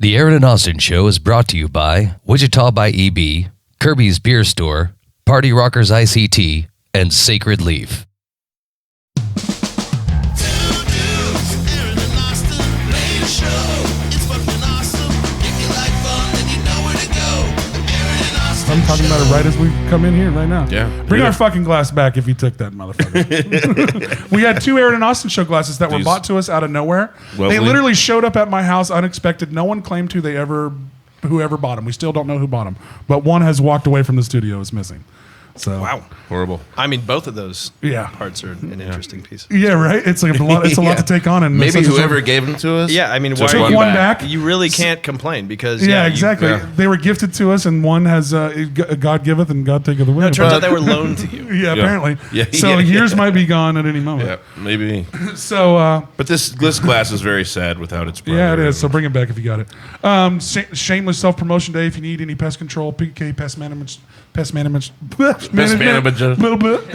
The Aaron and Austin Show is brought to you by Wichita by EB, Kirby's Beer Store, Party Rockerz ICT, and Sacred Leaf. I'm talking about it right as we come in here right now. Yeah. Bring our fucking glass back if you took that, motherfucker. We had 2 Aaron and Austin Show glasses that were bought to us out of nowhere. Lovely. They literally showed up at my house unexpected. No one claimed whoever bought them. We still don't know who bought them. But one has walked away from the studio. Is missing. So Wow. Horrible. I mean, both of those Yeah. parts are an interesting piece. Yeah, right. It's like a lot. It's a lot to take on. And Maybe such a whoever sort- gave them to us. Yeah, I mean, Just why Take one back. You really can't complain because Yeah, you- exactly. yeah. They were gifted to us, and one has God giveth and God taketh away. No, it turns out they were loaned to you. Yeah, apparently. Yeah, So yeah, yours yeah. might be gone at any moment. Yeah, maybe. So But this glass is very sad without its brother. yeah, it is. So bring it back if you got it. Shameless self-promotion day. If you need any pest control, PK Pest Management. Pest management. Little bit.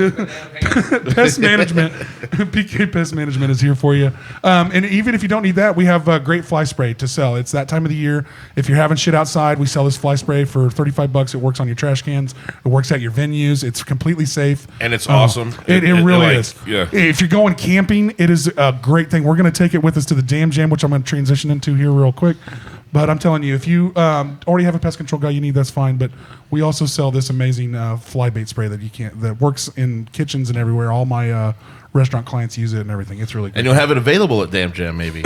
Pest management. PK Pest Management is here for you. And even if you don't need that, we have great fly spray to sell. It's that time of the year. If you're having shit outside, we sell this fly spray for $35. It works on your trash cans. It works at your venues. It's completely safe. And it's awesome. It really like, is. Yeah. If you're going camping, it is a great thing. We're going to take it with us to the Damn Jam, which I'm going to transition into here real quick. But I'm telling you, if you already have a pest control guy you need, that's fine. But we also sell this amazing fly bait spray that works in kitchens and everywhere. All my restaurant clients use it and everything. It's really good. And you'll have it available at Damn Jam, maybe.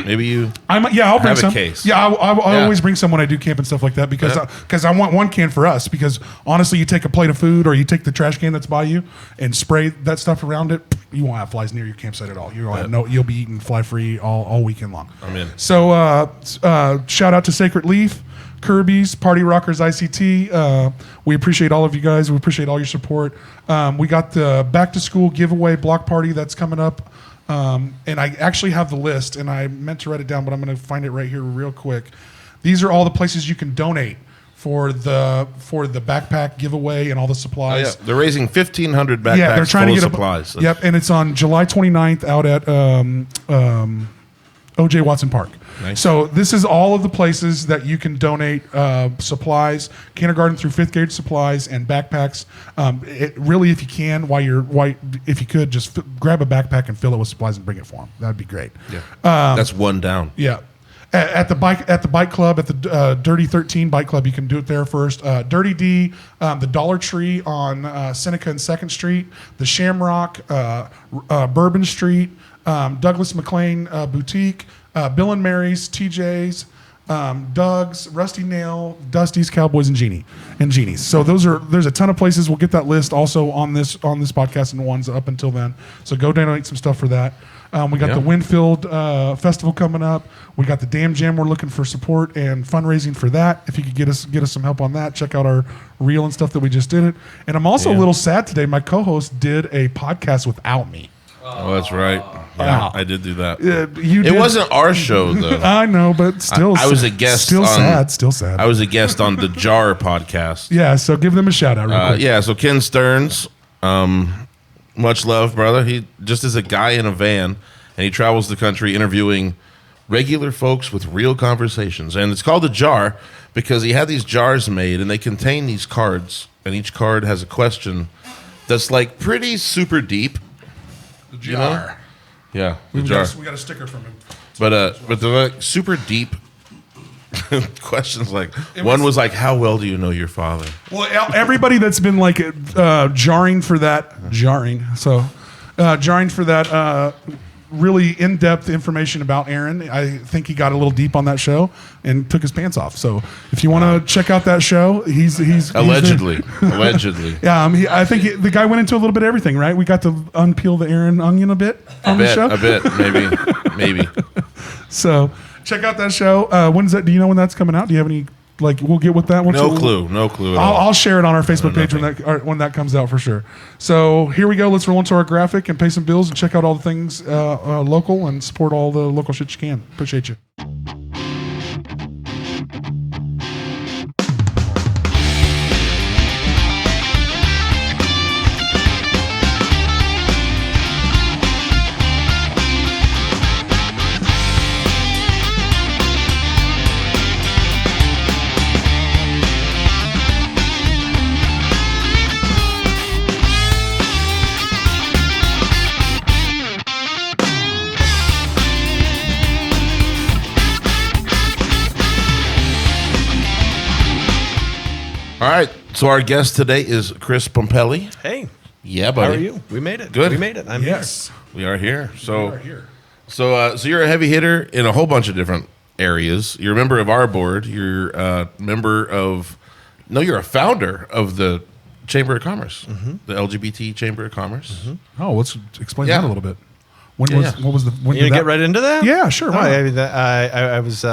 Maybe you. I'll bring have a some. case. Yeah, I Yeah. always bring some when I do camp and stuff like that because I want one can for us. Because honestly, you take a plate of food or you take the trash can that's by you and spray that stuff around it, you won't have flies near your campsite at all. You'll be eating fly free all weekend long. I'm in. So shout out to Sacred Leaf, Kirby's, Party Rockerz ICT. We appreciate all of you guys. We appreciate all your support. We got the back to school giveaway block party that's coming up. And I actually have the list, and I meant to write it down, but I'm going to find it right here real quick. These are all the places you can donate for the backpack giveaway and all the supplies. Oh, yeah. They're raising 1,500 backpacks Yeah, they're trying full to get of supplies. Yep, and it's on July 29th out at O.J. Watson Park. Nice. So this is all of the places that you can donate supplies, kindergarten through 5th grade supplies and backpacks. Really, if you can, if you could, just grab a backpack and fill it with supplies and bring it for them. That'd be great. Yeah. That's one down. Yeah. At the bike club, at the Dirty 13 bike club, you can do it there first. Dirty D, the Dollar Tree on Seneca and 2nd Street, the Shamrock, Bourbon Street, Douglas McLean Boutique, Bill and Mary's, TJ's, Doug's, Rusty Nail, Dusty's, Cowboys, and Genie's. So there's a ton of places. We'll get that list also on this podcast and the ones up until then. So go donate some stuff for that. We got the Winfield Festival coming up. We got the Damn Jam. We're looking for support and fundraising for that. If you could get us some help on that, check out our reel and stuff that we just did it. And I'm also a little sad today. My co-host did a podcast without me. Oh, that's right. Yeah, I did do that. It wasn't our show, though. I know, but still, I was a guest. Still sad. I was a guest on the Jar podcast. Yeah, so give them a shout out. Real quick. Yeah, so Ken Stearns, much love, brother. He just is a guy in a van, and he travels the country interviewing regular folks with real conversations. And it's called the Jar because he had these jars made, and they contain these cards, and each card has a question that's like pretty super deep. The Jar. Yeah, We jar. got a sticker from him. But they're like super deep questions. Like one was like, "How well do you know your father?" Well, everybody that's been like jarring for that really in-depth information about Aaron. I think he got a little deep on that show and took his pants off. So if you want to check out that show, he's Allegedly. Yeah, I think the guy went into a little bit of everything, right? We got to unpeel the Aaron onion a bit on the show. A bit, maybe. So check out that show. When's that? Do you know when that's coming out? Do you have any? Like, we'll get with that one. No clue at all. I'll share it on our Facebook page when that comes out for sure. So here we go. Let's roll into our graphic and pay some bills and check out all the things local and support all the local shit you can. Appreciate you. All right. So our guest today is Chris Pumpelly. Hey, Yeah, buddy. how are you? We made it. Good. We made it. I'm Yes. We are here. So, We are here. so you're a heavy hitter in a whole bunch of different areas. You're a member of our board. You're a member of. No, you're a founder of the Chamber of Commerce, the LGBT Chamber of Commerce. Oh, let's explain Yeah. that a little bit. When Yeah, was yeah. what was the when You did gonna that get right into that? Yeah, sure. No, why not? I, mean, I was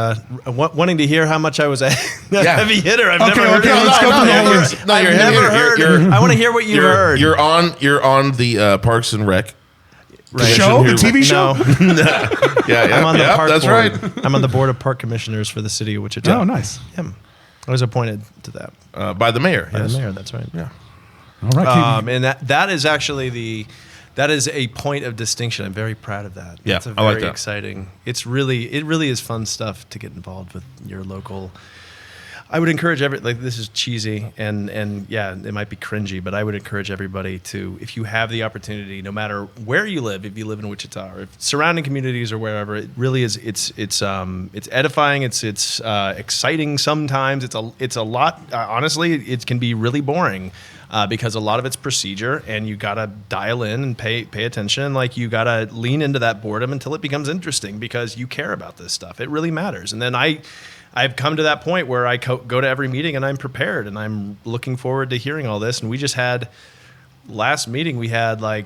wanting to hear how much I was a Yeah. heavy hitter. I've Okay, never heard okay, of let's it. go through the I've whole never- list. No, I've you're a heavy never hitter. heard. I want to hear what you've heard. You're on the Parks and Rec. The show, the TV show. No, Yeah, I'm on the park that's board. right. I'm on the board of park commissioners for the city of Wichita. Oh, nice. Yeah. I was appointed to that By the mayor. by yes. the mayor. That's right. Yeah. All right. And that is actually that is a point of distinction. I'm very proud of that. Yeah, it's a I like very that. exciting. It really is fun stuff to get involved with your local. I would encourage this is cheesy and yeah, it might be cringy, but I would encourage everybody to, if you have the opportunity, no matter where you live, if you live in Wichita or if surrounding communities or wherever, it really is. It's edifying. It's exciting sometimes. It's a lot. Honestly, it can be really boring. Because a lot of it's procedure, and you gotta dial in and pay attention. Like you gotta lean into that boredom until it becomes interesting because you care about this stuff. It really matters. And then I've come to that point where I go to every meeting and I'm prepared and I'm looking forward to hearing all this. And we just had last meeting. We had I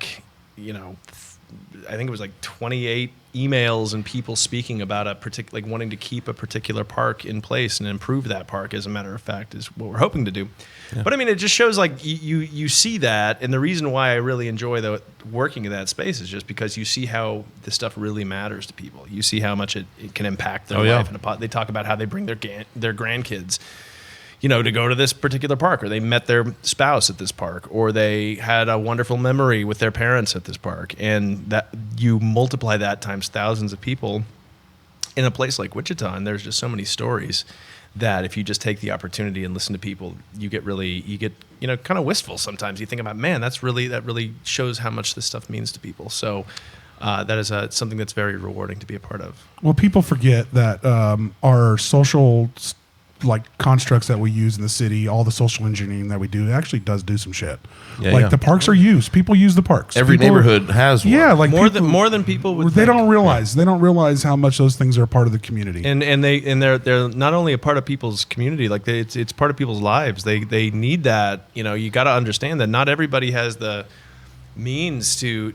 think it was like 28 emails and people speaking about a particular, wanting to keep a particular park in place and improve that park. As a matter of fact, is what we're hoping to do. Yeah. But I mean, it just shows you see that, and the reason why I really enjoy working in that space is just because you see how this stuff really matters to people. You see how much it can impact their life. And they talk about how they bring their grandkids, to go to this particular park, or they met their spouse at this park, or they had a wonderful memory with their parents at this park. And that you multiply that times thousands of people in a place like Wichita, and there's just so many stories that if you just take the opportunity and listen to people, you get kind of wistful sometimes. You think about, man, that really shows how much this stuff means to people. So that is something that's very rewarding to be a part of. Well, people forget that our social constructs that we use in the city, all the social engineering that we do, it actually does do some shit. Yeah. The parks are used. People use the parks. Every neighborhood has one. Yeah, more than people would. They don't realize. They don't realize how much those things are a part of the community. And they're not only a part of people's community, it's part of people's lives. They need that. You got to understand that not everybody has the means to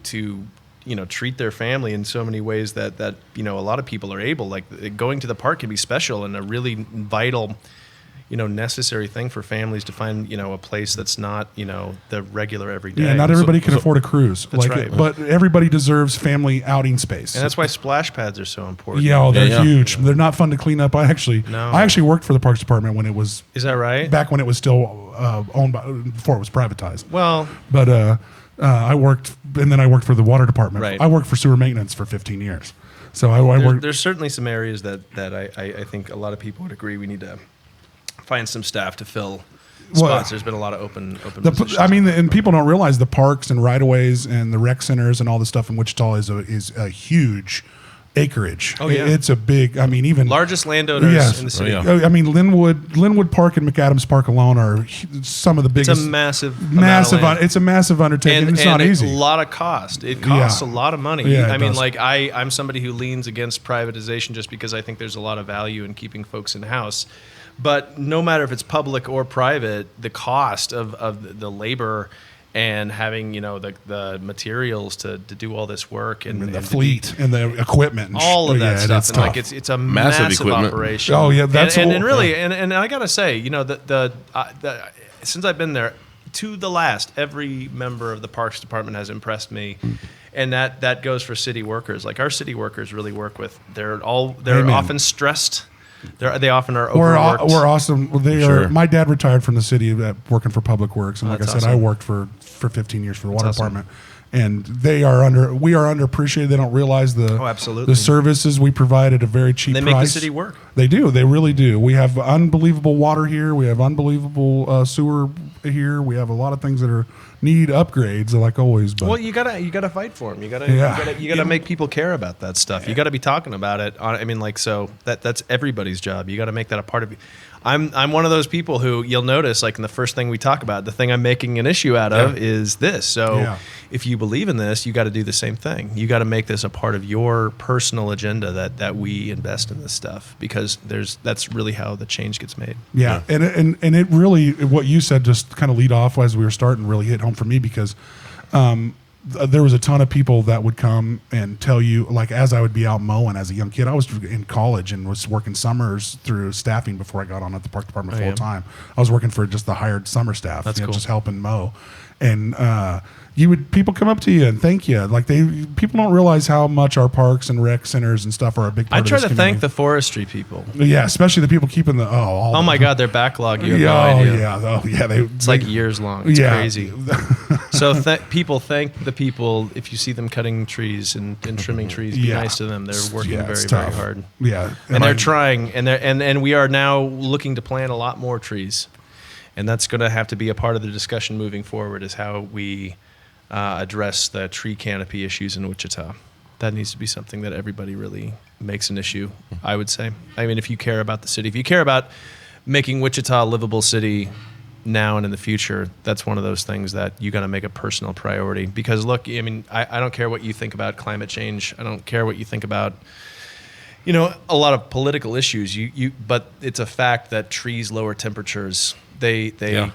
treat their family in so many ways that a lot of people are able. Like going to the park can be special and a really vital, necessary thing for families to find, a place that's not, the regular everyday. Yeah, not everybody can afford a cruise. That's right. But everybody deserves family outing space. And that's why splash pads are so important. Yeah, they're Yeah. huge. They're not fun to clean up. I actually worked for the Parks Department when it was Is that right? back when it was still owned by, before it was privatized. Well, But I worked, and then I worked for the water department. Right. I worked for sewer maintenance for 15 years. So I worked. there's certainly some areas that I think a lot of people would agree we need to find some staff to fill spots. There's been a lot of open positions. And people don't realize the parks and right-of-ways and the rec centers and all the stuff in Wichita is a huge acreage. Oh, yeah. It's a big, even largest landowners Yes. in the city. Oh, yeah. Linwood Park and McAdams Park alone are some of the It's biggest. a massive It's a massive undertaking. It's not easy. A lot of cost. It costs Yeah. a lot of money. Yeah, it does. I'm somebody who leans against privatization just because I think there's a lot of value in keeping folks in house. But no matter if it's public or private, the cost of the labor and having the materials to do all this work and the fleet and the equipment, and all of that stuff, It's and tough. it's a massive equipment. operation. Oh, yeah, that's and all- really, and I gotta say, since I've been there, to the last, every member of the Parks Department has impressed me, and that goes for city workers. Like our city workers really work with. They're Amen. often stressed. They often are We're overworked. awesome. They Sure. are. My dad retired from the city working for Public Works, and like I That's said, I awesome. worked for 15 years for the water awesome. department. And we are underappreciated. They don't realize absolutely. the services we provide at a very cheap They price. make the city work. They do. They really do. We have unbelievable water here. We have unbelievable sewer here. We have a lot of things that are need upgrades like always. But Well, you gotta fight for them. You Yeah. gotta make people care about that stuff. You gotta be talking about it. That's everybody's job. You gotta make that a part of you. I'm one of those people who you'll notice, like in the first thing we talk about, the thing I'm making an issue out of is this. So if you believe in this, you got to do the same thing. You got to make this a part of your personal agenda that we invest in this stuff, because that's really how the change gets made. Yeah, and it really, what you said just kind of lead off as we were starting really hit home for me, because there was a ton of people that would come and tell you, like, as I would be out mowing as a young kid. I was in college and was working summers through staffing before I got on at the park department full time. I was working for just the hired summer staff, That's cool. just helping mow. And people come up to you and thank you. Like people don't realize how much our parks and rec centers and stuff are a big part I of try this to thank community. the forestry people. Yeah, especially the people keeping the Oh my God, their backlog. You have no idea. It's like years long. It's crazy. So people thank the people. If you see them cutting trees and trimming trees, be nice to them. They're working very, very hard. Yeah, and they're trying. And we are now looking to plant a lot more trees. And that's going to have to be a part of the discussion moving forward, is how we address the tree canopy issues in Wichita. That needs to be something that everybody really makes an issue, I would say. I mean, if you care about the city, if you care about making Wichita a livable city now and in the future, that's one of those things that you got to make a personal priority. Because look, I mean, I don't care what you think about climate change. I don't care what you think about, a lot of political issues. But it's a fact that trees lower temperatures. They clean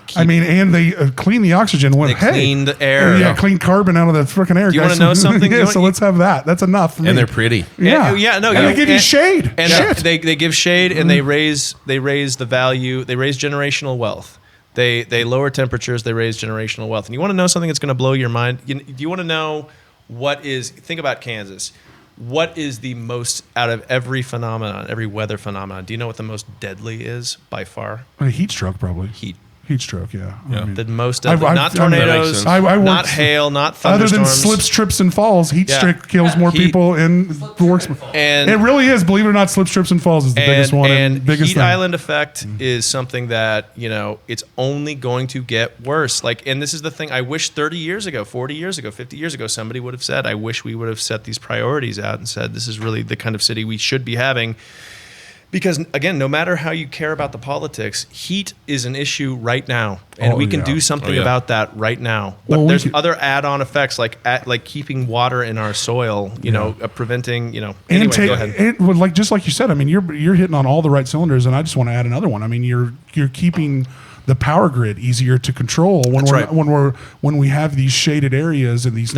the oxygen. They clean the air. Clean carbon out of the freaking air. Do you want to know something? So let's have that. That's enough for me. And they're pretty. Yeah. And they give you shade. And they give shade, and they raise the value. They raise generational wealth. They lower temperatures. They raise generational wealth. And you want to know something that's going to blow your mind? Do you want to know think about Kansas. What is the most, out of every phenomenon, every weather phenomenon, do you know what the most deadly is by far? A heat stroke, probably. Heat stroke, yeah. The most deadly. Not tornadoes, not hail, not thunderstorms. Other than slips, trips, and falls, heat stroke kills more people in the works. And it really is, believe it or not, slips, trips, and falls is the biggest one. And biggest heat thing. island effect is something that, it's only going to get worse. And this is the thing, I wish 30 years ago, 40 years ago, 50 years ago, somebody would have said, I wish we would have set these priorities out and said, this is really the kind of city we should be having. Because, again, no matter how you care about the politics, heat is an issue right now. And we can do something about that right now. But there's other add-on effects like keeping water in our soil, preventing, Anyway, go ahead. Just like you said, I mean, you're hitting on all the right cylinders, and I just want to add another one. I mean, you're keeping the power grid easier to control when we have these shaded areas and these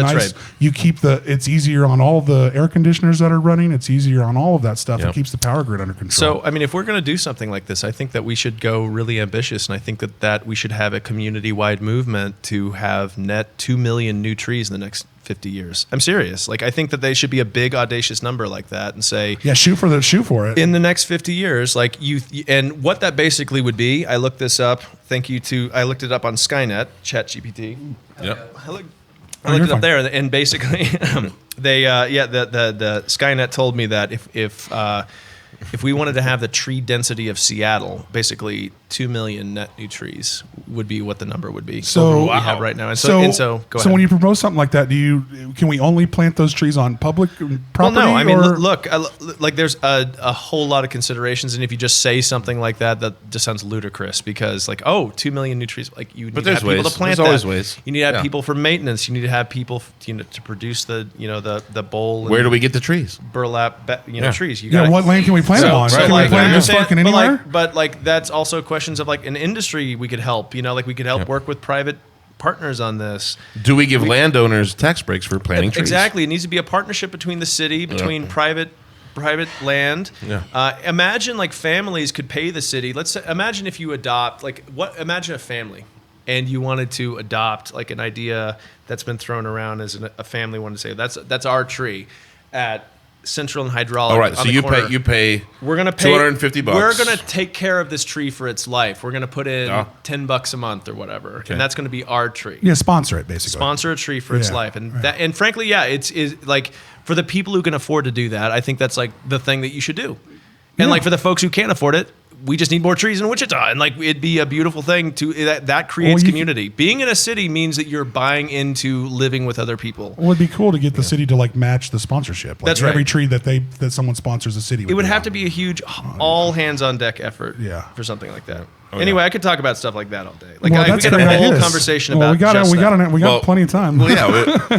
you keep it's easier on all the air conditioners that are running. It's easier on all of that stuff. It keeps the power grid under control. So, I mean, if we're going to do something like this, I think that we should go really ambitious, and I think that we should have a community-wide movement to have net 2 million new trees in the next 50 years. I'm serious. I think that they should be a big audacious number like that and say, shoot for it. In the next 50 years, and what that basically would be, I looked this up. I looked it up on Skynet, ChatGPT. Yep. I looked it up there, and basically the Skynet told me that if we wanted to have the tree density of Seattle, basically 2 million net new trees would be what the number would be. So we have right now. And so go ahead. When you propose something like that, can we only plant those trees on public property? Well, no. I mean, look, there's a whole lot of considerations, and if you just say something like that just sounds ludicrous because 2 million new trees, you need to have people to plant that. There's always ways. You need to have people for maintenance. You need to have people, to produce the bowl. Where do we get the trees? Burlap, trees. What land can we plant them on? Can we plant them fucking anywhere? But that's also questions of an industry we could help. We could help work with private partners on this. Do we give landowners tax breaks for planting trees? Exactly. It needs to be a partnership between the city, between private land. Yeah. Imagine families could pay the city. Imagine if you adopt imagine a family and you wanted to adopt an idea that's been thrown around as a family wanted to say that's our tree at Central and Hydraulic. All right, so you pay. We're gonna pay $250. We're gonna take care of this tree for its life. We're gonna put in $10 a month or whatever, and that's gonna be our tree. Yeah, sponsor it basically. Sponsor a tree for its life, and frankly, it's for the people who can afford to do that. I think that's the thing that you should do. And for the folks who can't afford it, we just need more trees in Wichita, and like it'd be a beautiful thing to that creates community. Being in a city means that you're buying into living with other people. Well, it'd be cool to get the city to like match the sponsorship. Like That's right. Every tree that someone sponsors a city. It would have to be a huge all hands on deck effort. Yeah. For something like that. Anyway, I could talk about stuff like that all day. Like Well, we that's got a great whole ideas. conversation Well, about. we got Well, plenty of time. Well, yeah,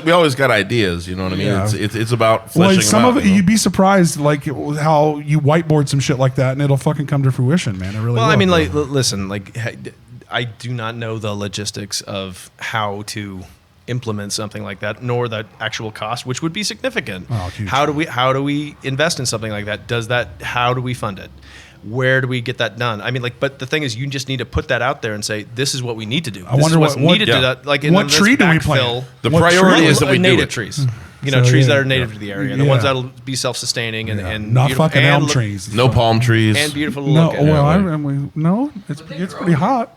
we always got ideas. You know what I mean? Yeah. It's about fleshing Well, some them of out, it, you know? you'd be surprised, like how you whiteboard some shit like that, and it'll fucking come to fruition, man. It really. Well, will. I mean, like, listen, like, I do not know the logistics of how to implement something like that, nor the actual cost, which would be significant. Oh, huge. How do we invest in something like that? How do we fund it? Where do we get that done? I mean, like, but the thing is, you just need to put that out there and say, this is what we need to do. I wonder what's what- needed to yeah. do. Like, What tree do we plant? The What priority tree? is that we do native it. trees. You So, know, trees yeah. that are native to the area. The Yeah. ones that'll be self-sustaining and not beautiful- fucking and elm look- trees. No palm trees. and beautiful to No, look at. well, no, it's pretty hot.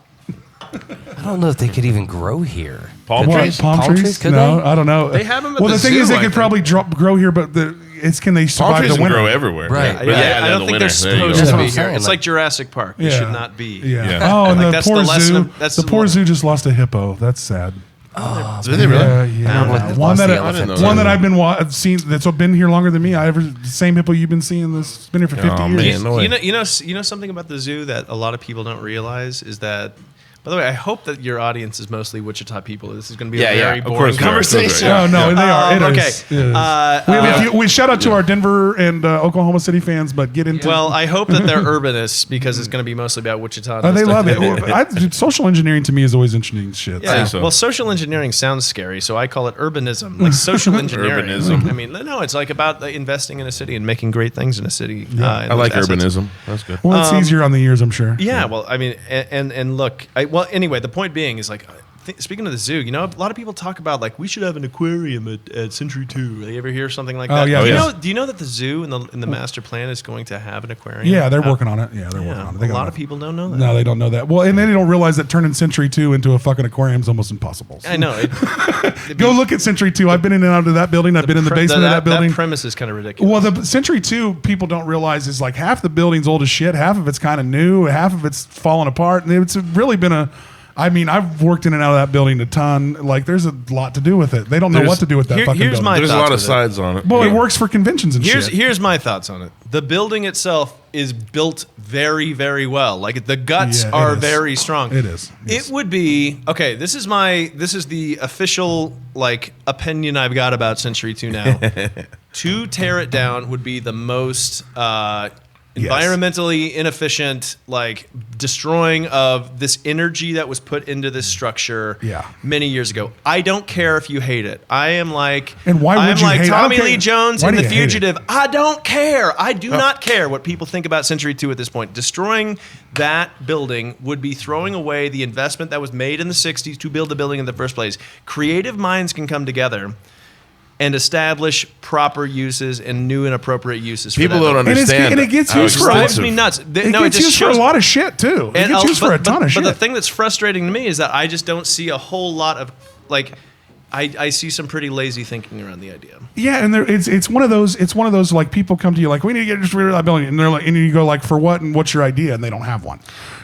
I don't know if they could even grow here. Palm What, trees? palm trees? Could No, they? I don't know. They have 'em at Well, the the thing zoo, is, they I could think. probably grow here, but can they Palm survive trees the can winter? grow everywhere. Right. But Yeah, yeah, I in don't the think winter, they're there you supposed go. That's to what be I'm here. saying, It's like- like Jurassic Park. They should not be. Yeah. Yeah. Oh, and Like, the that's poor the lesson zoo. of- that's The the poor one- zoo just lost a hippo. That's sad. Did they really? Yeah. What, One lost that the I- elephant know too. One that I've been seen that's been here longer than me. The same hippo you've been seeing. This been here for 50 Oh, years. man. No way. You know something about the zoo that a lot of people don't realize is that. By the way, I hope that your audience is mostly Wichita people. This is going to be a very of boring course we are. conversation. Yeah. Oh no, they are. It Okay. is. It is. We shout out to our Denver and Oklahoma City fans, but get into. Well, I hope that they're urbanists because it's going to be mostly about Wichita. and they this love stuff. it. Social engineering to me is always interesting shit. Yeah. think so. Well, social engineering sounds scary, so I call it urbanism, like social engineering. Urbanism. I mean, no, it's like about investing in a city and making great things in a city. I like urbanism. That's good. Well, it's easier on the ears, I'm sure. Yeah, well, I mean, and look, anyway, the point being is like, speaking of the zoo, you know, a lot of people talk about like we should have an aquarium at Century 2. You ever hear something like that? yeah. Do you know that the zoo in the master plan is going to have an aquarium? Yeah, they're working on it. Yeah, they're working on it. They A got lot enough- of people don't know that. No, they don't know that. Well, and then they don't realize that turning Century 2 into a fucking aquarium is almost impossible. I know. Go look at Century 2. I've been in and out of that building. I've been in the basement of that building. That premise is kind of ridiculous. Well, the Century 2 people don't realize is like half the building's old as shit, half of it's kind of new, half of it's falling apart. And it's really been I've worked in and out of that building a ton. Like, there's a lot to do with it. They don't know what to do with that fucking here's building. my There's a thoughts lot of with it. sides on it. Well, it works for conventions and shit. Here's my thoughts on it. The building itself is built very, very well. Like the guts Yeah, it are is. very strong. It is. Yes. It would be okay. This is the official like opinion I've got about Century 2 now. To tear it down would be the most environmentally inefficient, like destroying of this energy that was put into this structure Yeah. many years ago. I don't care if you hate it. I am like, And why would I'm you like hate it? I don't Tommy care. Lee Jones Why in do The you hate it? Fugitive. I don't care. I do not care what people think about Century 2 at this point. Destroying that building would be throwing away the investment that was made in the 60s to build the building in the first place. Creative minds can come together and establish proper uses and new and appropriate uses for People that don't building. understand. and it gets how used It for drives expensive- me nuts. It No, gets just used for a shows- lot of shit, too. It and gets used for a ton of shit. But the thing that's frustrating to me is that I just don't see a whole lot of like. I see some pretty lazy thinking around the idea. Yeah, and it's one of those like people come to you like, we need to get rid of that building, and they're like, and you go like, for what, and what's your idea, and they don't have one.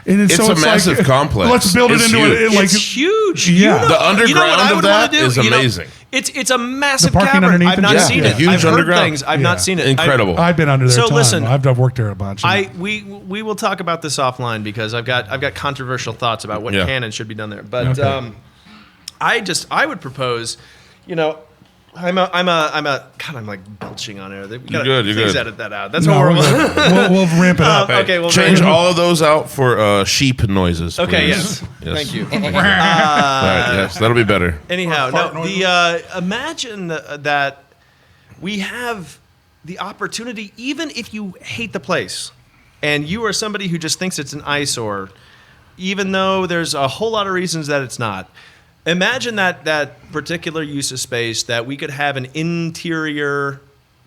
And It's a massive like, complex. Let's build It's it into huge. it. Like, It's huge. Yeah. The you know what underground I of would that wanna do? is amazing. It's a massive The parking cavern. underneath I've it? not Yeah. seen Yeah. it. Huge I've heard underground. things. I've Yeah. not seen it. Incredible. I've been under there. So a ton. listen, I've worked there a bunch. We will talk about this offline because I've got controversial thoughts about what Yeah. can and should be done there. But Okay. I would propose, you know. I'm like belching on air. You're good, you're please good. edit that out. That's No, horrible. we'll ramp it up. Okay, well, Change all of those out for sheep noises. Okay, please. yes. Thank you. All right, yes, that'll be better. Anyhow, Fart no. Imagine that we have the opportunity, even if you hate the place, and you are somebody who just thinks it's an eyesore, even though there's a whole lot of reasons that it's not. Imagine that particular use of space, that we could have an interior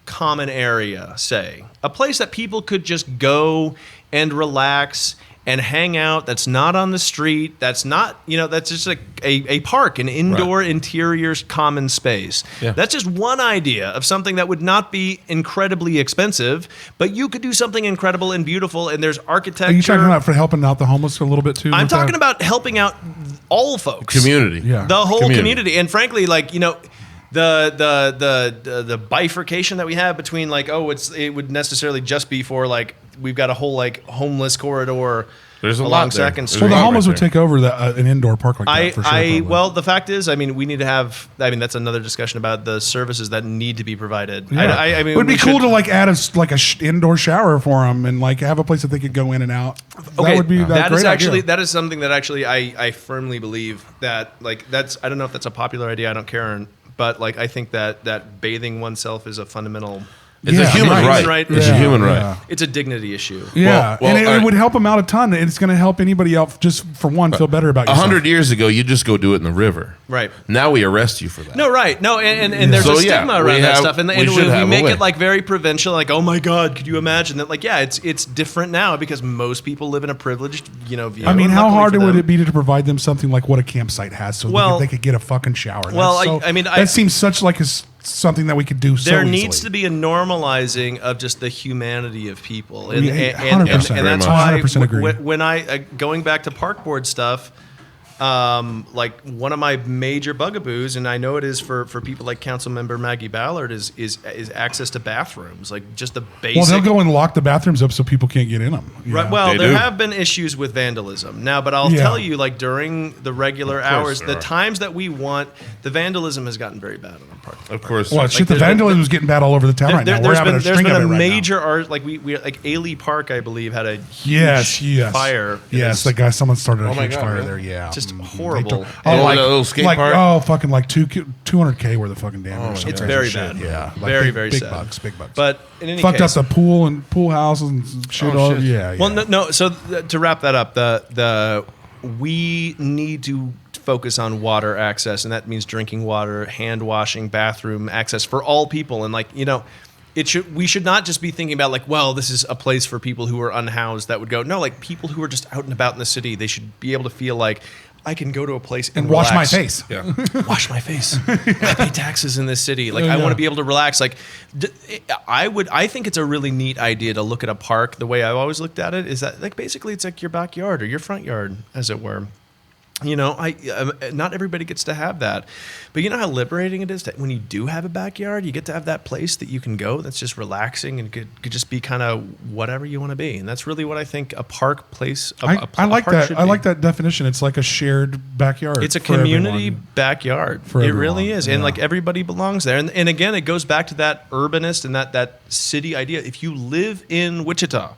common area, say, a place that people could just go and relax and hang out. That's not on the street. That's not, that's just a park, an indoor interior common space. Yeah. That's just one idea of something that would not be incredibly expensive, but you could do something incredible and beautiful. And there's architecture. Are you talking about for helping out the homeless a little bit too? I'm talking about helping out all folks. Community. Yeah. The whole community. And frankly, the bifurcation that we have between it would necessarily just be for we've got a whole homeless corridor. There's a along lot there. Second There's Street. Well, the lot homeless right would there. take over an indoor park like that for sure. probably. Well, the fact is, we need to have. That's another discussion about the services that need to be provided. Yeah. It would be cool to add a indoor shower for them and have a place that they could go in and out. Okay, That would be that great is actually idea. that is something that actually I firmly believe that that's. I don't know if that's a popular idea. I don't care, but I think that bathing oneself is a fundamental. It's a human right. right. Right. It's a human right. Yeah. It's a dignity issue. Yeah, Well, and it would help them out a ton. And it's going to help anybody else just for one feel better about yourself. 100 years ago, you just go do it in the river. Right. Now we arrest you for that. No, right. No, and there's So, a stigma we around that have- stuff. And we we should have a make way. it very provincial, oh my God, could you imagine that? It's different now because most people live in a privileged, view. I mean, how Luckily hard for would them. it be to provide them something like what a campsite has so Well- they could get a fucking shower? Well, That's that seems such like something that we could do so There easily. needs to be a normalizing of just the humanity of people, and, Yeah, and 100%. and that's Very why 100% agree. when I going back to park board stuff, one of my major bugaboos, and I know it is for people like Councilmember Maggie Ballard, is access to bathrooms, just the basic. Well, they'll go and lock the bathrooms up so people can't get in them. Right. Well, They there do. have been issues with vandalism now, but I'll Yeah. tell you, during the regular Of course hours, there the are. times that we want, the vandalism has gotten very bad on our park. Of course. Well, shit, the there's been- vandalism is getting bad all over the town right now. We're having a there's string been of a it right major now. art we Ailey Park, I believe, had a Yes, huge fire. It Yes, is the guy, someone started a Oh my huge God, fire really? there. Yeah, just Mhm. horrible. Oh, that little skate park? fucking 200K worth of fucking damage. Some It's crazy very shit. bad. Yeah, Very, big, very big sad. bucks, big bucks. But in any fucked case, up the pool and pool houses and shit. Oh, all, shit. yeah. well, no. So to wrap that up, we need to focus on water access, and that means drinking water, hand washing, bathroom access for all people, and we should not just be thinking about well, this is a place for people who are unhoused that would go. No, people who are just out and about in the city, they should be able to feel I can go to a place and wash my relax. face. Yeah. Wash my face. I pay taxes in this city. I want to be able to relax. I think it's a really neat idea to look at a park. The way I've always looked at it is that basically it's like your backyard or your front yard, as it were. Not everybody gets to have that, but you know how liberating it is that when you do have a backyard, you get to have that place that you can go that's just relaxing and could just be kind of whatever you want to be, and that's really what I think a park place. I like park that. should I be. like that definition. It's like a shared backyard. It's a for community everyone. backyard. For It everyone, really is. And yeah. everybody belongs there. And again, it goes back to that urbanist and that city idea. If you live in Wichita,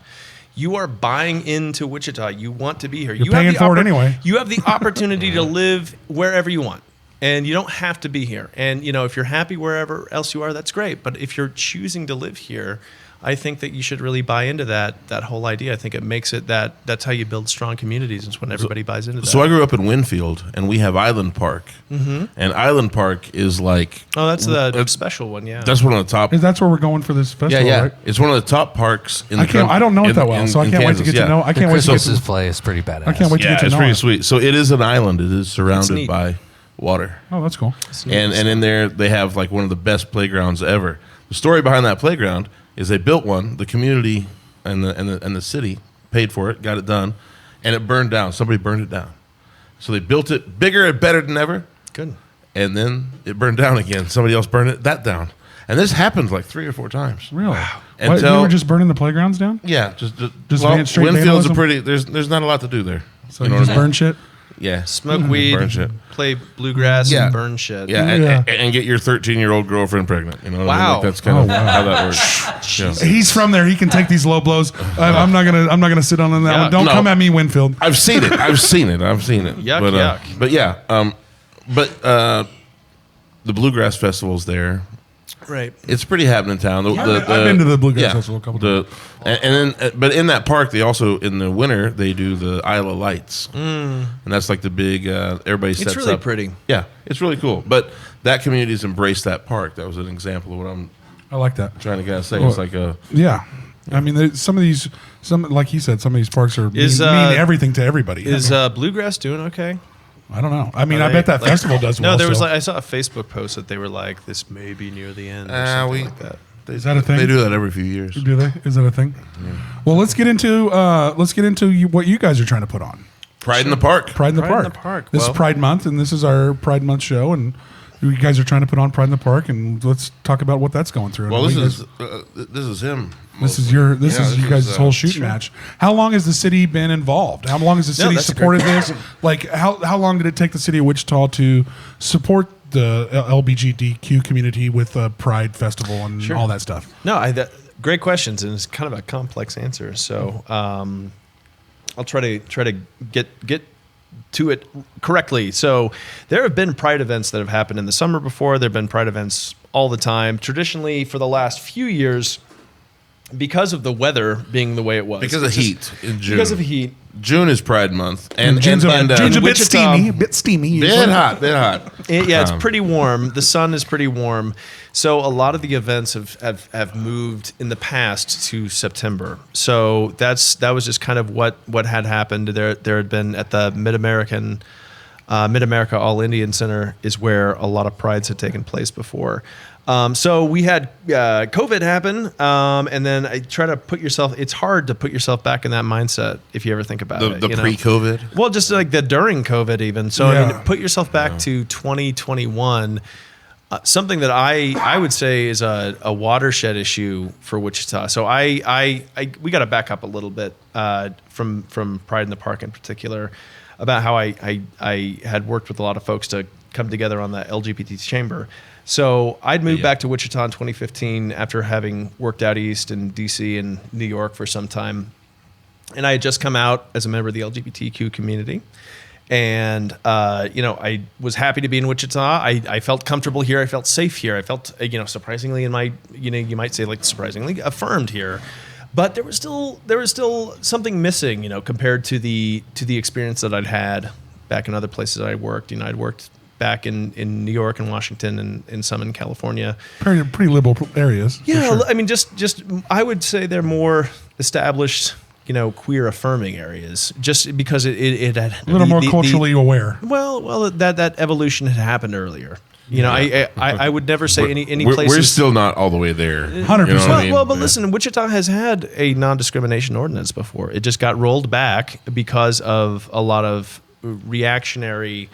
you are buying into Wichita. You want to be here. You're paying for it anyway. You have the opportunity to live wherever you want. And you don't have to be here. And if you're happy wherever else you are, that's great. But if you're choosing to live here, I think that you should really buy into that whole idea. I think it makes it that's how you build strong communities. It's when everybody buys into that. So I grew up in Winfield, and we have Island Park. Mm-hmm. And Island Park is that's the special one, yeah. That's one of the top. That's where we're going for this festival, right? It's one of the top parks in the I can't. I don't know it that well, so I can't wait to get to know. I can't wait to get Christmas to. display is pretty badass. I can't wait to Yeah, get to it's know pretty it. sweet. So it is an island. It is surrounded neat. by water. Oh, that's cool. And in there they have one of the best playgrounds ever. The story behind that playground is they built one. The community and the city paid for it, got it done, and it burned down. Somebody burned it down. So they built it bigger and better than ever. Good. And then it burned down again. Somebody else burned that down. And this happened 3 or 4 times. Really? What, Until- you were just burning the playgrounds down? Yeah, just straight Winfield's vandalism? a pretty. There's not a lot to do there. So you just burn shit? Yeah, Smoke weed, burn shit. play bluegrass, Yeah. and burn shit. Yeah, Yeah. And get your 13-year-old girlfriend pregnant. You know what I mean? Wow. That's kind of how that works. Yeah. He's from there. He can take these low blows. I'm not gonna sit on that Yeah. one. Don't No. come at me, Winfield. I've seen it. Yuck, but, yuck. But yeah, the Bluegrass Festival's there. Right. It's pretty happening in town. I've been to the Bluegrass Festival a couple times. And then, but in that park, they also in the winter they do the Isle of Lights, and that's the big. Everybody sets It's really up. pretty. Yeah, it's really cool. But that community's embraced that park. That was an example of what I'm I like that. trying to say. Well, It's like a Yeah. I mean, like he said, some of these parks are mean everything to everybody. Is Bluegrass doing okay? I don't know. I mean, I bet that festival does well. No, there was still. I saw a Facebook post that they were like, this may be near the end or something like that. Is that a thing? They do that every few years. Do they? Is that a thing? Yeah. Well, let's get into what you guys are trying to put on. Pride in the Park. Pride in the Park. This is Pride Month, and this is our Pride Month show, and you guys are trying to put on Pride in the Park, and let's talk about what that's going through. Well, this is him. This is you guys' whole shooting match. How long has the city been involved? How long has the city supported this? Like, how long did it take the city of Wichita to support the LGBTQ community with a Pride Festival and all that stuff? No, great questions, and it's kind of a complex answer. So I'll try to get to it correctly. So there have been Pride events that have happened in the summer before. There have been Pride events all the time. Traditionally, for the last few years, because of the weather being the way it was. Because of heat in June. Because of heat. June is Pride Month. And June's a bit steamy. Bit hot. It's pretty warm. The sun is pretty warm. So a lot of the events have moved in the past to September. So that was just kind of what had happened. There had been at the Mid-America All Indian Center is where a lot of prides had taken place before. So we had COVID happen, and then I try to put yourself. It's hard to put yourself back in that mindset if you ever think about it. The pre-COVID. Well, just like the during COVID, even. So I mean, put yourself back to 2021. Something that I would say is a watershed issue for Wichita. So we got to back up a little bit from Pride in the Park in particular, about how I had worked with a lot of folks to come together on the LGBT chamber. So I'd moved back to Wichita in 2015 after having worked out east in DC and New York for some time. And I had just come out as a member of the LGBTQ community. And, I was happy to be in Wichita. I felt comfortable here. I felt safe here. I felt, surprisingly you might say like surprisingly affirmed here. But there was still something missing, compared to the experience that I'd had back in other places I worked. I'd worked back in New York and Washington and some in California. Pretty liberal areas. Yeah, sure. I mean, just I would say they're more established, queer affirming areas, just because it had a little more culturally aware. Well, that evolution had happened earlier. I would never say any places. We're still not all the way there. 100%. But listen, Wichita has had a non-discrimination ordinance before. It just got rolled back because of a lot of reactionary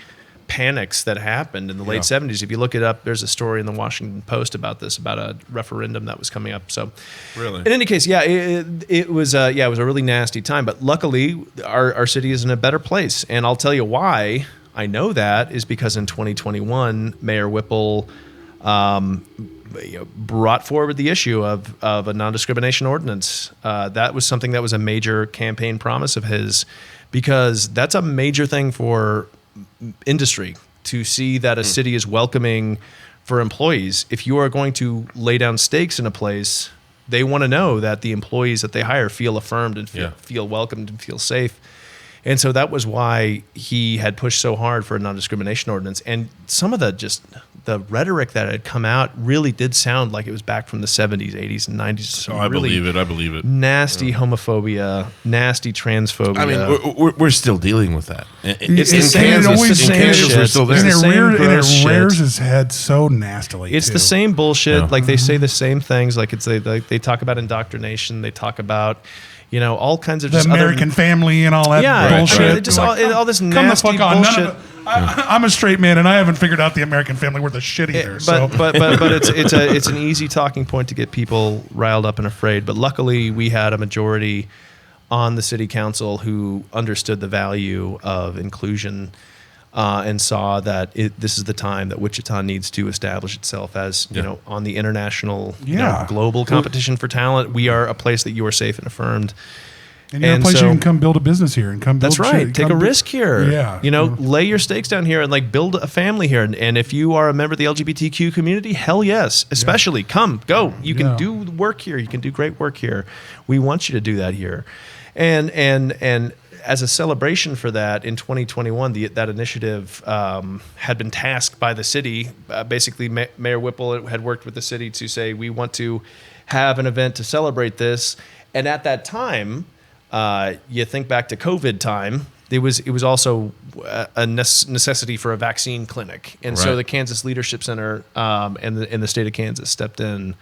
panics that happened in the late 70s. If you look it up, there's a story in the Washington Post about this, about a referendum that was coming up. So, really, in any case, it was a really nasty time. But luckily, our city is in a better place, and I'll tell you why. I know that is because in 2021, Mayor Whipple brought forward the issue of a non-discrimination ordinance. That was something that was a major campaign promise of his, because that's a major thing for industry to see that a city is welcoming for employees. If you are going to lay down stakes in a place, they want to know that the employees that they hire feel affirmed and feel welcomed and feel safe. And so that was why he had pushed so hard for a non-discrimination ordinance. And some of the rhetoric that had come out really did sound like it was back from the 70s, 80s, and 90s. I believe it. Nasty homophobia, nasty transphobia. I mean, we're still dealing with that. It's the same. Kansas, we're still there. And it rears its head so nastily. It's the same bullshit. Like they say the same things. Like they talk about indoctrination. They talk about all kinds of the just American family and all that bullshit. Right. Just all this nasty bullshit. I'm a straight man, and I haven't figured out the American family worth a shit either. But it's an easy talking point to get people riled up and afraid. But luckily, we had a majority on the city council who understood the value of inclusion and saw that this is the time that Wichita needs to establish itself as on the international global competition for talent. We are a place that you are safe and affirmed. And you're a place you can come build a business here and come build That's right. shit. Take a risk here. Yeah. Lay your stakes down here and build a family here. And if you are a member of the LGBTQ community, hell yes. Especially come, go. You can do work here. You can do great work here. We want you to do that here. And as a celebration for that, in 2021, that initiative had been tasked by the city. Basically, Mayor Whipple had worked with the city to say, we want to have an event to celebrate this. And at that time, you think back to COVID time, it was also a necessity for a vaccine clinic. And so the Kansas Leadership Center and the state of Kansas stepped in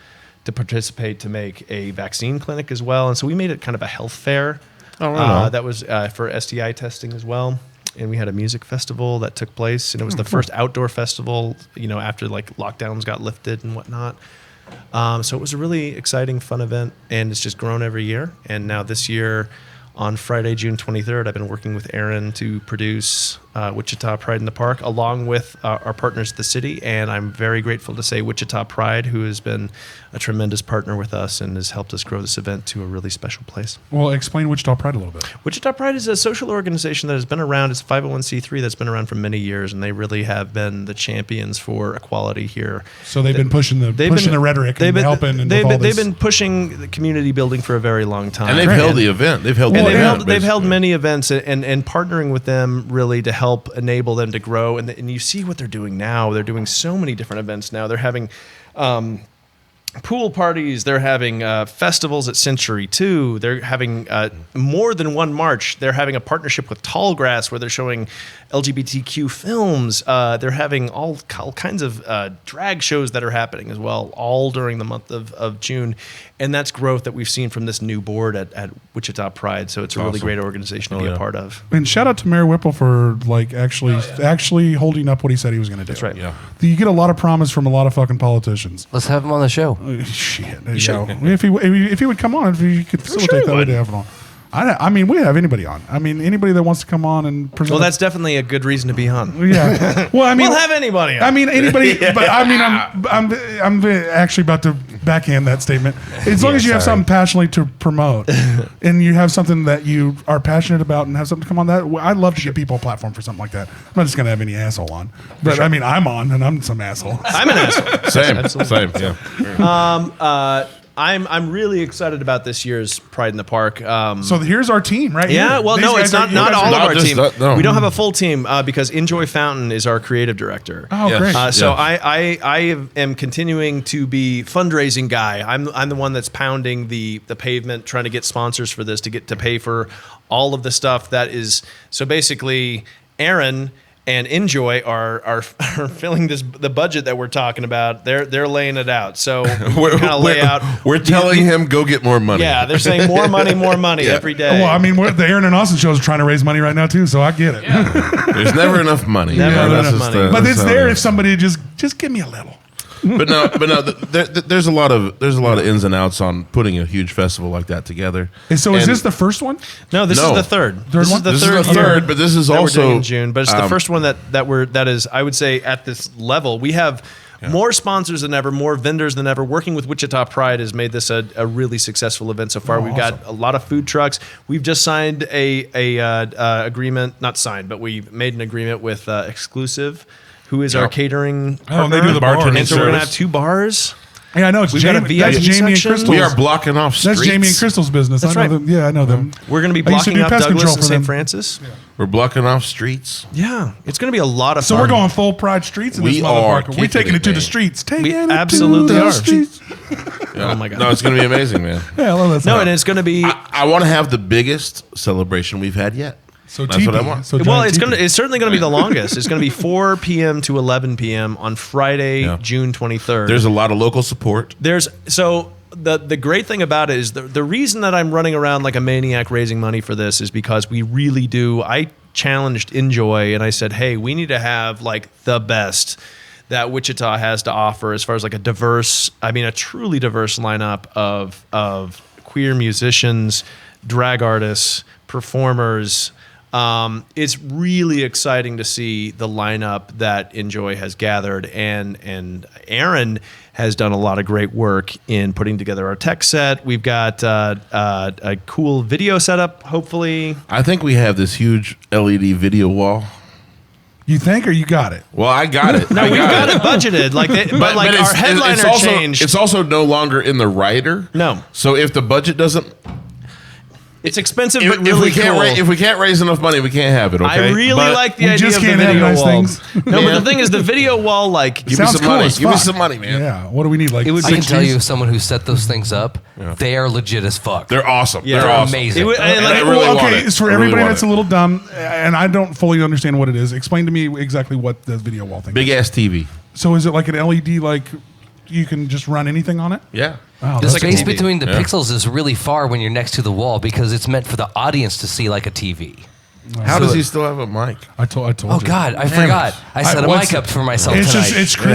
to participate to make a vaccine clinic as well. And so we made it kind of a health fair. That was for STI testing as well. And we had a music festival that took place, and it was the first outdoor festival, after like lockdowns got lifted and whatnot. So it was a really exciting, fun event, and it's just grown every year. And now this year, on Friday, June 23rd, I've been working with Aaron to produce Wichita Pride in the Park, along with our partners at the city. And I'm very grateful to say Wichita Pride, who has been a tremendous partner with us and has helped us grow this event to a really special place. Well, explain Wichita Pride a little bit. Wichita Pride is a social organization that has been around. It's a 501c3 that's been around for many years, and they really have been the champions for equality here. So they've been pushing the rhetoric and helping. They've been pushing the community building for a very long time. And they've held the event. They've held they've held many events, and partnering with them really to help enable them to grow. And you see what they're doing now. They're doing so many different events now. They're having pool parties. They're having festivals at Century 2. They're having more than one march. They're having a partnership with Tallgrass where they're showing LGBTQ films. They're having all kinds of drag shows that are happening as well, all during the month of June. And that's growth that we've seen from this new board at Wichita Pride. So it's a really great organization to be a part of. And shout out to Mayor Whipple for actually holding up what he said he was going to do. That's right. Yeah. You get a lot of promise from a lot of fucking politicians. Let's have him on the show. Shit. If he would come on, if he could facilitate that, we'd have him on. We have anybody on. Anybody that wants to come on and present. Well, that's definitely a good reason to be on. Yeah. Well, we'll have anybody on. Anybody. But I'm actually about to backhand that statement. As long as you have something passionately to promote, and you have something that you are passionate about, and have something to come on that, I'd love to give people a platform for something like that. I'm not just gonna have any asshole on, but I'm on, and I'm some asshole. I'm an asshole. Same. Yeah. I'm really excited about this year's Pride in the Park. So here's our team, right? Yeah, here. well, These no, it's guys not all of our team. No. We don't have a full team because Enjoy Fountain is our creative director. Oh, Yes. great. So I am continuing to be fundraising guy. I'm the one that's pounding the pavement, trying to get sponsors for this to pay for all of the stuff that is. So basically, Aaron and Enjoy are filling the budget that we're talking about. They're laying it out. So we're kind of lay out. We're telling him go get more money. Yeah, they're saying more money every day. Well, the Aaron and Austin show is trying to raise money right now too, so I get it. There's never enough money. Never enough money. But it's there if somebody just give me a little. But no. There's a lot of ins and outs on putting a huge festival like that together. And so is this the first one? No, this is the third. This is the third, but this is that also we're doing in June. But it's the first one that is, I would say, at this level. We have more sponsors than ever, more vendors than ever. Working with Wichita Pride has made this a really successful event so far. We've got a lot of food trucks. We've just signed a agreement, not signed, but we made an agreement with Exclusive, who is our catering partner. And they do the bartending And so we're going to have service. 2 bars. Yeah, I know. It's We've got a VIP that's Jamie and section. Crystal. we are blocking off streets. That's Jamie and Crystal's business. That's I know right. them. Yeah, I know them. We're going to be I used to blocking do up pest Douglas control and for them. St. Francis. We're blocking off streets. Yeah, it's going to be a lot of So fun. we're going full Pride streets in this We are motherfucker. We're taking it to man. the streets. Taking We it absolutely to the are. streets. Oh my God. No, it's going to be amazing, man. Yeah, I love that. No, song. and it's going to be. I want to have the biggest celebration we've had yet. So That's what I teepee. want. So Well, giant teepee. it's certainly going to be the longest. It's going to be 4 p.m. to 11 p.m. on Friday, Yeah. June 23rd. There's a lot of local support. The great thing about it is the reason that I'm running around like a maniac raising money for this is because we really do. I challenged Enjoy and I said, hey, we need to have like the best that Wichita has to offer as far as like a truly diverse lineup of queer musicians, drag artists, performers. It's really exciting to see the lineup that Enjoy has gathered, and Aaron has done a lot of great work in putting together our tech set. We've got a cool video setup, hopefully. I think we have this huge LED video wall. You think, or you got it? Well, I got it. No, we've got it budgeted. But our headliner changed. It's also no longer in the rider. No. So if the budget doesn't, It's expensive, if, but really cool. If we can't raise enough money, we can't have it. Okay. I really But like the we idea just of the can't have video nice wall. things. No, but the thing is, the video wall, like, Give me Sounds some cool money. as Give me fuck. some money, man. Yeah. What do we need? Like It would I can tell 60s? you, someone who set those things up, they are legit as fuck. They're awesome. Yeah. They're They're awesome. amazing. It would- and, And like, I really Well, want okay, it. it's for I really everybody want that's it. a little dumb, and I don't fully understand what it is. Explain to me exactly what the video wall thing Big is. ass TV. So is it like an LED, like you can just run anything on it? Yeah. Oh, The that's like a space TV. between the Yeah. pixels is really far when you're next to the wall because it's meant for the audience to see like a TV. How does he still have a mic? I told Oh you. God, I Damn forgot. it. I set a what's- mic up for myself It's tonight.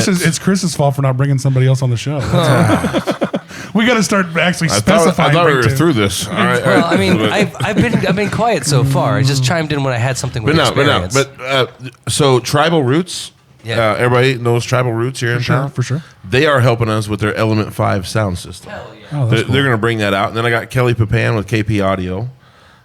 just it's Chris's fault for not bringing somebody else on the show. That's all. We got to start actually I specifying. thought we were bring through this. All right. all Well, right. I mean, I've been quiet so far. I just chimed in when I had something with experience. So Tribal Roots. Yeah. Everybody knows Tribal Roots here in sure, town. for sure. They are helping us with their Element 5 sound system. Oh, They're, that's cool. they're going to bring that out. And then I got Kelly Papan with KP Audio.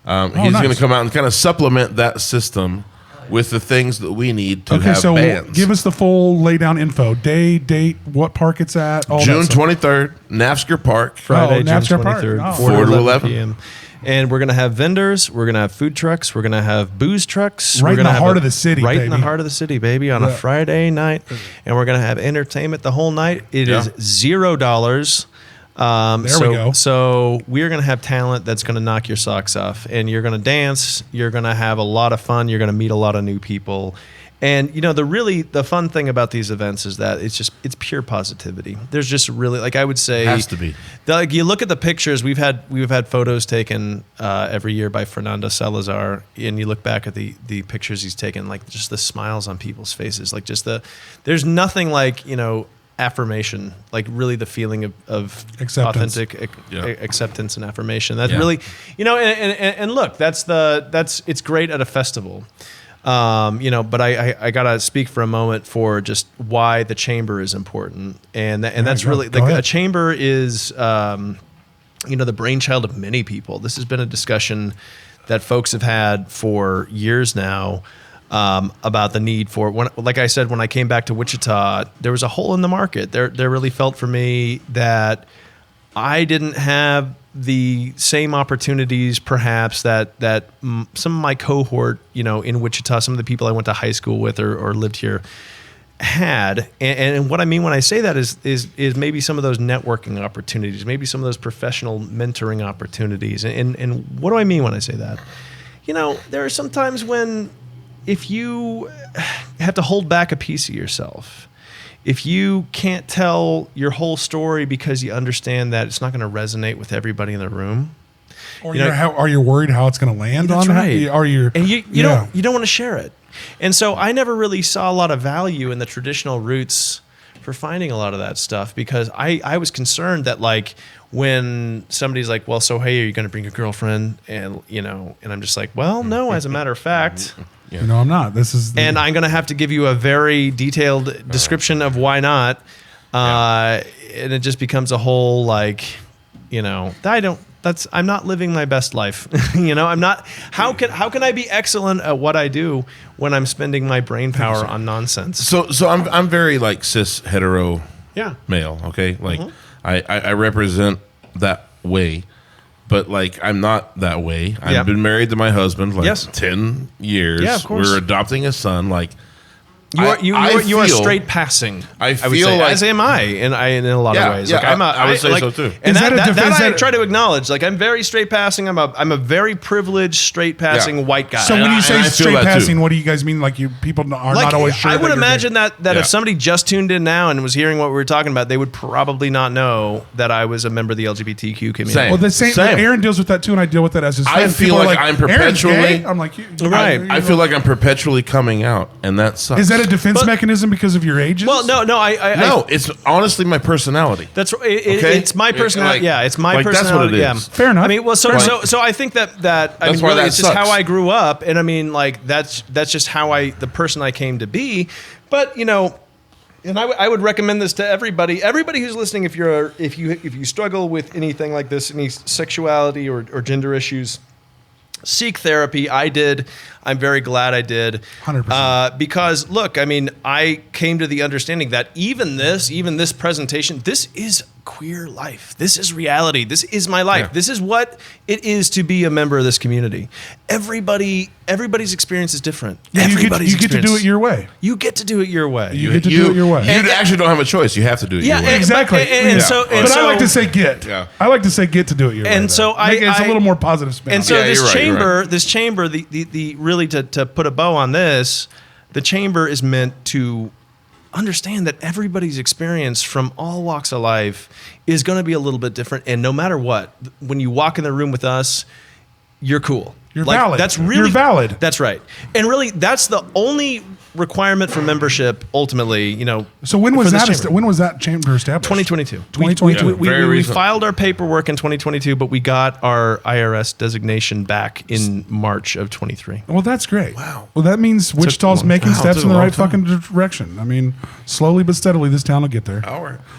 He's nice. going to come out and kind of supplement that system with the things that we need to Okay, have so bands. give us the full lay down info: day, date, what park it's at. All June that stuff. 23rd, Naftzger Park. Friday, June Naftzger Park. 23rd, Oh. 4 to 11 p.m. And we're going to have vendors. We're going to have food trucks. We're going to have booze trucks. Right We're in gonna the have heart of the city, Right in the baby. heart of the city, baby, on a Yeah. Friday night. And we're going to have entertainment the whole night. It Yeah. is $0. There we go. So we're going to have talent that's going to knock your socks off. And you're going to dance. You're going to have a lot of fun. You're going to meet a lot of new people. And you know the fun thing about these events is that it's pure positivity. There's just really, like I would say, Has to be. like you look at the pictures we've had photos taken every year by Fernando Salazar, and you look back at the pictures he's taken, like just the smiles on people's faces, like just there's nothing like, you know, affirmation, like really the feeling of Acceptance. authentic Yeah. acceptance and affirmation. That's Yeah. really, you know, and look, it's great at a festival. You know, but I gotta speak for a moment for just why the chamber is important, and that's really go like ahead. a chamber is, you know, the brainchild of many people. This has been a discussion that folks have had for years now about the need for. Like I said, when I came back to Wichita, there was a hole in the market. There really felt for me that I didn't have the same opportunities perhaps that some of my cohort, you know, in Wichita, some of the people I went to high school with or lived here had. And what I mean when I say that is maybe some of those networking opportunities, maybe some of those professional mentoring opportunities. And what do I mean when I say that? You know, there are some times when if you have to hold back a piece of yourself, if you can't tell your whole story because you understand that it's not going to resonate with everybody in the room, Or you know, are you worried how it's going to land that's on right. that? Are you? and you Yeah. don't want to share it. And so I never really saw a lot of value in the traditional routes for finding a lot of that stuff because I was concerned that like when somebody's like, well, so hey, are you going to bring your girlfriend? And you know, and I'm just like, well, no, as a matter of fact. You know, I'm not. This is. And I'm going to have to give you a very detailed description of why not. And it just becomes a whole like, you know, I'm not living my best life. You know, I'm not, how can I be excellent at what I do when I'm spending my brain power on nonsense? So I'm very like cis hetero Yeah. male. Okay, like I represent that way, but like I'm not that way. I've Yeah. been married to my husband like Yes. 10 years. Yeah, of course. We're adopting a son. Like You are straight passing. I would feel say, like- as am I in a lot Yeah, of ways. yeah, Like I'm I would say like, so, too. And Is that that a I def- try to acknowledge. Like I'm very straight passing. I'm a very privileged straight passing Yeah. white guy. So when And you I say feel straight that, too. passing, what do you guys mean? Like people are like, not always sure. I that would you're imagine gay? that Yeah. if somebody just tuned in now and was hearing what we were talking about, they would probably not know that I was a member of the LGBTQ community. Same. Well, the same. Same. Aaron deals with that too, and I deal with that as his I friend. feel People are like I'm "Aaron's gay?" perpetually- I'm like, Right. I feel like I'm perpetually coming out, and that sucks. Is that a defense But- mechanism because of your ages? Well, no, no? It's honestly my personality. That's Okay? it's my personality. Like- yeah, it's my like, that's what personality. it is. Yeah. Fair enough. I mean, well, so I think that I That's mean, why really, that it's just sucks. how I grew up, and I mean, like that's just how the person I came to be. But you know, and I would recommend this to everybody. Everybody who's listening, if you struggle with anything like this, any sexuality or gender issues, seek therapy. I did. I'm very glad I did. 100%. Because look, I mean, I came to the understanding that even this presentation, this is queer life. This is reality. This is my life. Yeah. This is what it is to be a member of this community. Everybody's experience is different. Yeah, you get to experience. do it your way. You get to do it your way. You get to do it your way. You actually don't have a choice. You have to do it your way. Exactly. But I like to say get. Yeah. I like to say get to do it your way. And so it's a little more positive spin. And so Yeah, this you're right. chamber, the really to put a bow on this, the chamber is meant to understand that everybody's experience from all walks of life is going to be a little bit different. And no matter what, when you walk in the room with us, you're cool. You're valid. That's really You're valid. That's right. And really, that's the only requirement for membership. Ultimately, So when was for this that? chamber. When was that chamber established? 2022. 2022. Very We recent. filed our paperwork in 2022, but we got our IRS designation back in March of 23. Well, that's great. Wow. Well, that means Wichita's making steps in the right fucking direction. I mean, slowly but steadily, this town will get there.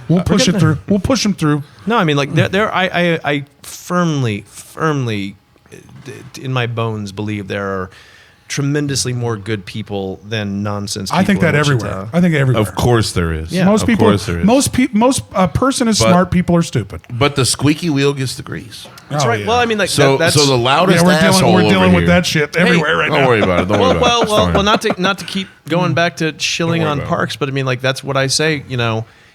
We'll push it through. We'll push them through. No, I mean, like I firmly in my bones believe there are tremendously more good people than nonsense people. I think that in everywhere. Wichita. I think everywhere. Of course there is. Yeah. Most Of people. course there is. Most person is smart. People are stupid. But the squeaky wheel gets the grease. That's Oh, right. yeah. Well, I mean, like So that's the loudest Yeah, asshole we're dealing over with here- that shit everywhere right Don't now. worry about it. Don't worry about it. It's fine. well, not to keep going back to shilling worry on about it. parks, but I mean, like that's what I say.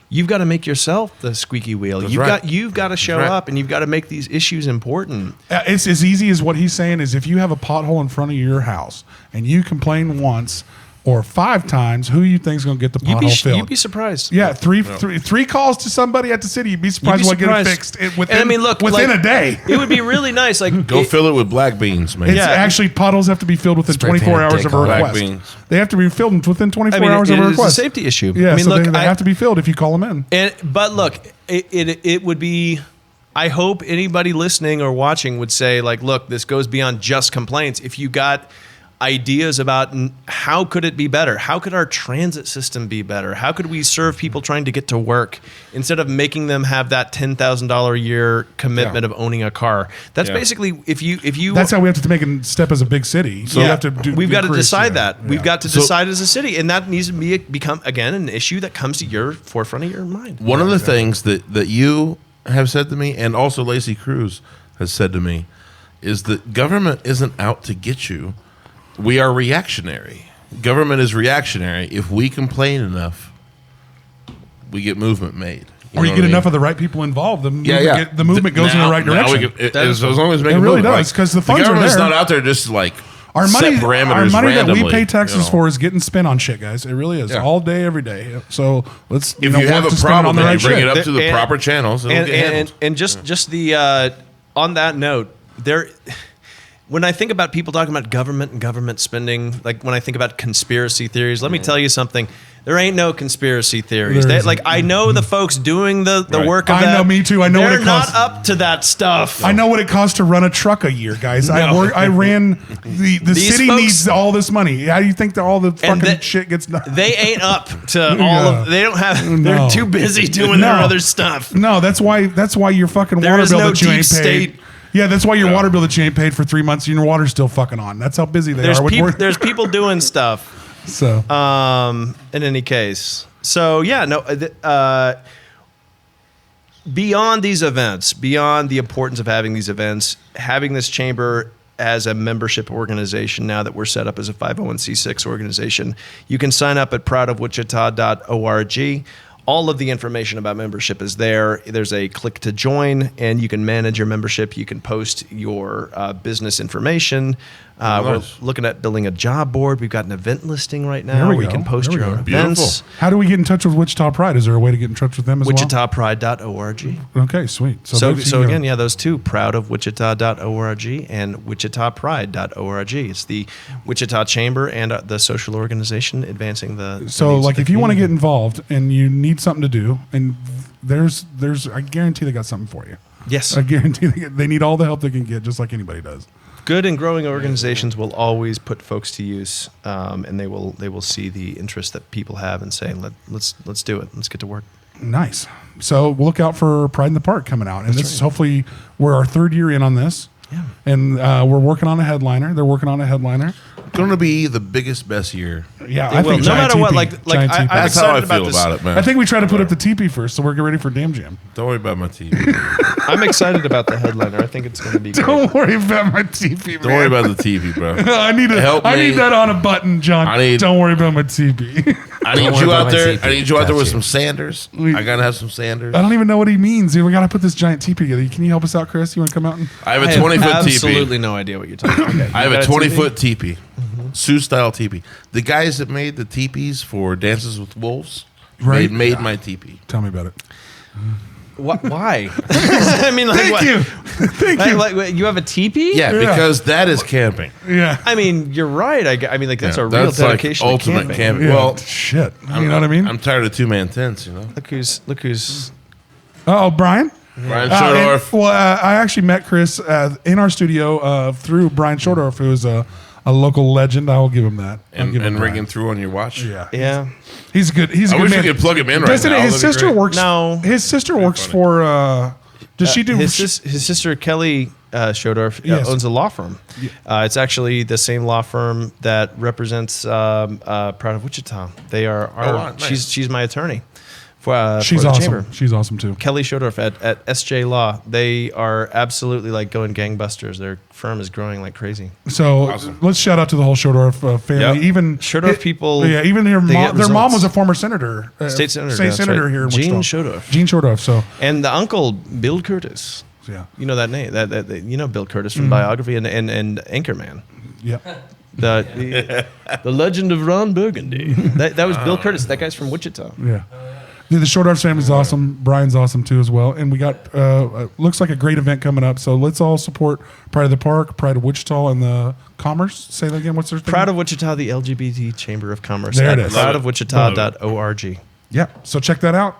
You've got to make yourself the squeaky wheel. right. You've got to show right. up, and you've got to make these issues important. It's as easy as what he's saying is if you have a pothole in front of your house and you complain once or 5 times, who you think is going to get the pothole filled? You'd be surprised. Yeah, three calls to somebody at the city. You'd be surprised what get it fixed within, And I mean, look, within like, a day. It would be really nice. Like, Go fill it with black beans, man. It's Yeah. actually potholes have to be filled within Spray 24 painted hours dick of a on black request. beans. They have to be filled within 24 I mean, hours it of a is a request. safety issue. Yeah, I mean, so look, they have to be filled if you call them in. But look, it would be. I hope anybody listening or watching would say, like, look, this goes beyond just complaints. If you got ideas about how could it be better, how could our transit system be better, how could we serve people trying to get to work instead of making them have that $10,000 a year commitment of owning a car. That's basically if you. That's how we have to make a step as a big city. So we have to we've got to increase, decide yeah. that. We've got to decide as a city, and that needs to become again an issue that comes to your forefront of your mind. One of the things that you have said to me, and also Lacey Cruz has said to me, is that government isn't out to get you. We are reactionary. Government is reactionary. If we complain enough, we get movement made. Or you get enough of the right people involved, the movement goes in the right direction. As long as we make It a really movement. does, 'cause the funds are government's there. not out there just like Our set money, parameters that we randomly, pay taxes you know. for is getting spent on shit, guys. It really is. Yeah. All day, every day. So let's. If you have work a to spend it on problem, the then right you bring shit. it up to the And- proper channels. It'll get handled. And just the on that note, there. When I think about people talking about government and government spending, like when I think about conspiracy theories, let me tell you something. There ain't no conspiracy theories. There Like isn't. I know the folks doing the Right. work of I that. know, me too. I know what they're it costs. not up to that stuff. I know what it costs to run a truck a year, guys. I ran the These city folks- needs all this money. How do you think that all the fucking that- shit gets done? They ain't up to all of. They don't have. They're No. too busy doing their No. other stuff. No, that's why your fucking There water is bill no that you deep ain't paid. state. Yeah, that's why your water bill that you ain't paid for 3 months, your water's still fucking on. That's how busy they There's are. people. There's people doing stuff. So In any case, so yeah, no. Beyond these events, beyond the importance of having these events, having this chamber as a membership organization now that we're set up as a 501c6 organization, you can sign up at proudofwichita.org. All of the information about membership is there. There's a click to join, and you can manage your membership. You can post your business information. We're looking at building a job board. We've got an event listing right now. There we where you go. can post There we your own go. events. how do we get in touch with Wichita Pride? Is there a way to get in touch with them as WichitaPride.org. well? Okay, sweet. So that's- you again, go. yeah, those two, proudofwichita.org and wichitapride.org. It's the Wichita Chamber and the social organization advancing the So, needs of like, the if you want to community. get involved and you need something to do, and there's, I guarantee they got something for you. Yes. I guarantee they need all the help they can get, just like anybody does. Good and growing organizations will always put folks to use, and they will see the interest that people have and say, let's do it. Let's get to work. Nice. So we'll look out for Pride in the Park coming out, and this is hopefully we're our 3rd year in on this. Yeah. And we're working on a headliner. They're working on a headliner, going to be the biggest, best year. Yeah, They I will. think No giant matter what, teepee. like Giant I'm teepee. That's how I excited about feel this. about it, man. I think we try to put up the teepee first, so we're getting ready for Damn Jam. Don't worry about my TV. I'm excited about the headliner. I think it's going to be great. Don't worry about my teepee, man. Don't worry about the TV, bro. I need Help me. need that on a button, John. Don't worry about my teepee. I need worry you about out my there. TV. I need you out there with Gotcha. some Sanders. I gotta have some Sanders. I don't even know what he means. Dude. We got to put this giant teepee together. Can you help us out, Chris? You want to come out? And I have a I have 20-foot absolutely teepee. no idea what you're talking about. Okay. I have You a got 20-foot teepee, Sioux style teepee. The guys that made the teepees for Dances with Wolves, Right. made my teepee. Tell me about it. Why? I mean, like, Thank what? you. Thank you. Like, you have a teepee? Yeah, because that is camping. Yeah. I mean, you're right. I mean, like that's Yeah, a real that's like dedication to ultimate camping. camping. Yeah. Well, Shit. You know what I mean? I'm tired of two-man tents. Look who's. Oh, Brian? Brian Shordorf. I actually met Chris in our studio through Brian Shordorf, who is a local legend. I will give him that. I'll and give him and that. ringing through on your watch. Yeah. Yeah. He's good. He's a I good wish man. we could plug him in right Doesn't now. His That'd be sister great. works. No. His sister works funny. for. Does she do? His sister Kelly Shodorf Yes. owns a law firm. It's actually the same law firm that represents Proud of Wichita. They are. wow, nice. She's my attorney for She's the awesome. chamber. She's awesome too. Kelly Shodorf at SJ Law. They are absolutely like going gangbusters. Their firm is growing like crazy. So Awesome. let's shout out to the whole Shodorf family. Yep. Even Shodorf people, Yeah, even their they mom. get Their mom results. was a former senator, State senator, state that's senator right. here in Gene Wichita. Shodorf. Gene Shodorf. So And the uncle, Bill Curtis. yeah, You know that name. That you know Bill Curtis from Biography and Anchorman. yeah. The legend of Ron Burgundy. That was Bill Curtis. That guy's from Wichita. Yeah. The Shordorf family's awesome. Brian's awesome too as well. And we got looks like a great event coming up. So let's all support Pride of the Park, Pride of Wichita, and the Commerce. Say that again. What's their thing? Proud of Wichita, the LGBT Chamber of Commerce. There it at is. Proudofwichita.org. Yeah. So check that out.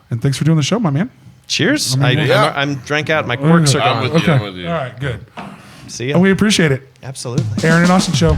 And thanks for doing the show, my man. Cheers. Yeah. I'm drank out. My quirks are I'm gone. with you. Okay. I'm with you. All right. Good. See ya. And we appreciate it. Absolutely. Aaron and Austin show.